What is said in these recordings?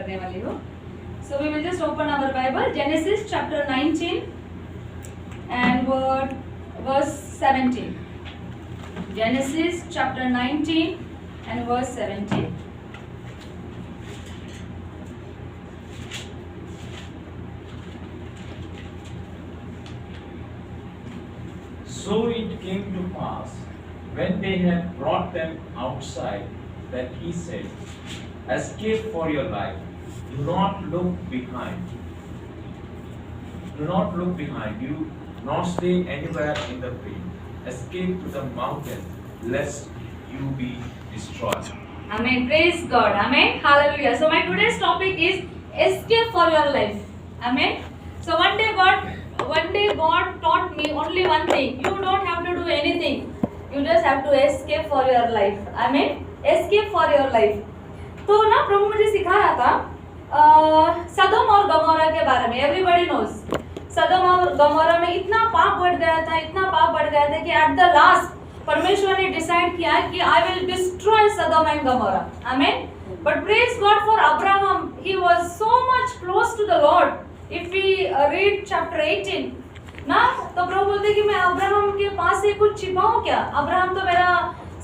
करने वाली हूँ. So we will just open our Bible, Genesis chapter 19 and verse 17. Genesis chapter 19 and verse 17. So it came to pass, when they had brought them outside, that he said, Escape for your life. Do not look behind. Do not look behind you, nor stay anywhere in the way. Escape to the mountain, lest you be destroyed. Amen. Praise God. Amen. Hallelujah. So my today's topic is escape for your life. Amen. So one day God taught me only one thing. You don't have to do anything. You just have to escape for your life. Amen. Escape for your life. तो ना प्रभु मुझे सिखा रहा था सदोम और Gomorrah के बारे में. एवरीबॉडी नोज सदोम और गमोरा में इतना पाप बढ़ गया था कि एट द लास्ट परमेश्वर ने डिसाइड किया कि I will destroy Sodom and Gomorrah. Amen. But praise God for Abraham. He was so much close to the Lord. If we read chapter 18 ना, तो प्रभु बोलते कि मैं अब्राहम के पास से कुछ छिपाऊं क्या? अब्राहम तो मेरा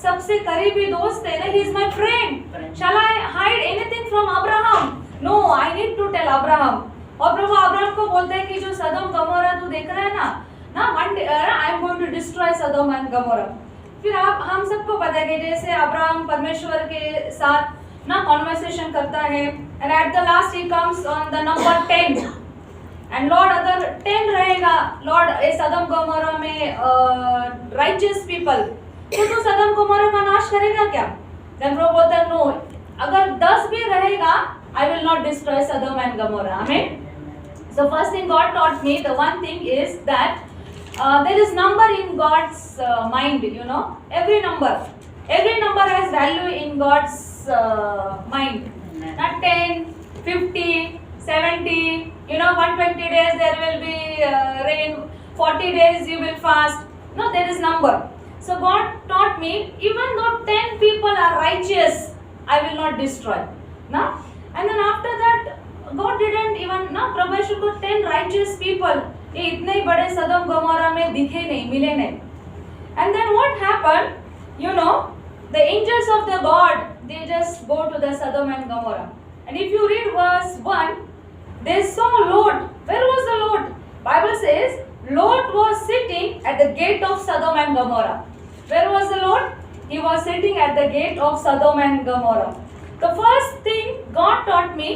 सबसे करीबी दोस्त है ना. He is my friend. Shall I hide anything from Abraham? No, I need to tell Abraham. और प्रभु अब्राहम को बोलते हैं कि जो सदोम गमोरा तू देख रहा है ना one day I am going to destroy Sodom and Gomorrah. फिर आप हम सबको पता है कि जैसे अब्राहम परमेश्वर के साथ ना कॉन्वर्सेशन करता है and at the last he comes on the number 10 and Lord अगर 10 रहेगा, लॉर्ड इस सदोम गमोरा में राइचियस पीपल, तो तू सदोम गमोरा का नाश करेगा क्या? देन प्रभु बोलता है नो, अगर 10 भी रहेगा I will not destroy Sodom and Gomorrah. Amen. So first thing God taught me, the one thing is that there is number in God's mind. You know, every number has value in God's mind. Not 10, 50, 70. You know, 120 days there will be rain. 40 days you will fast. No, there is number. So God taught me, even though 10 people are righteous, I will not destroy. Now. And then after that, God didn't even ना परमेश्वर को 10 righteous people ये इतने बड़े सदोम Gomorrah में दिखे नहीं, मिले नहीं. And then what happened? You know, the angels of the God, they just go to the Sodom and Gomorrah. And if you read verse 1, they saw Lot. Where was the Lot? Bible says Lot was sitting at the gate of Sodom and Gomorrah. Where was the Lot? He was sitting at the gate of Sodom and Gomorrah. The first thing God taught me,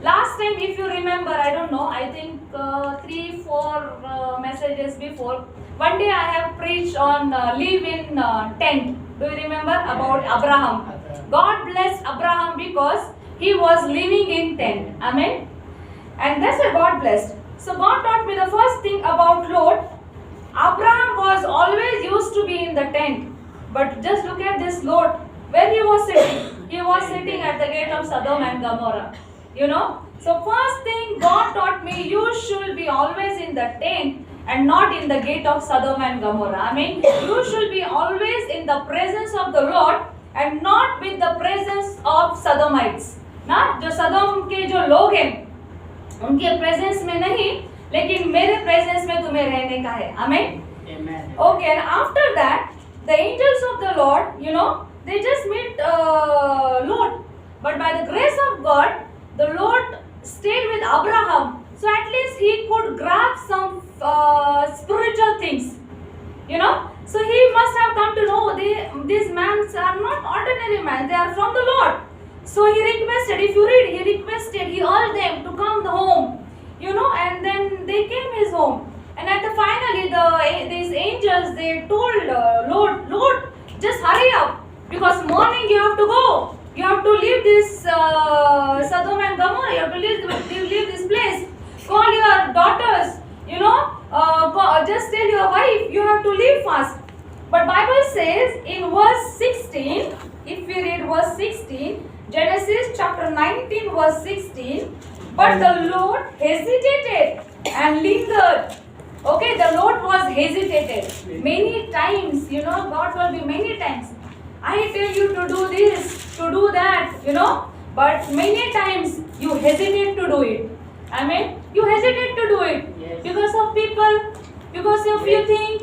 last time if you remember, I don't know, I think 3-4 messages before, one day I have preached on live in tent. Do you remember about Abraham? God blessed Abraham because he was living in tent. Amen. And that's why God blessed. So God taught me the first thing about Lot. Abraham was always used to be in the tent. But just look at this Lot. Where he was sitting? He was sitting at the gate of Sodom and Gomorrah. You know? So first thing God taught me, you should be always in the tent and not in the gate of Sodom and Gomorrah. I mean, you should be always in the presence of the Lord and not with the presence of Sodomites. ना जो सदोम के जो लोग हैं उनके presence में नहीं, लेकिन मेरे प्रेजेंस में तुम्हें रहने का है. Amen. Amen. Okay, and after that, the angels of the Lord, you know, they just meet Lot, but by the grace of God, the Lord stayed with Abraham, so at least he could grab some spiritual things, you know. So he must have come to know these men are not ordinary men; they are from the Lord. So he requested. If you read, he requested. He urged them to come home, you know, and then they came his home. And at the finally, these angels they told Lot, just hurry up. Because morning you have to go. You have to leave this Sodom and Gomorrah. You have to leave this place. Call your daughters. You know, just tell your wife you have to leave fast. But Bible says in verse 16, if we read verse 16, Genesis chapter 19 verse 16, but the Lord hesitated and lingered. Okay, the Lord was hesitated many times. You know, God will be many times. I tell you to do this, to do that, you know. but many times you hesitate to do it. Amen. You hesitate to do it Yes. because of people, because of you think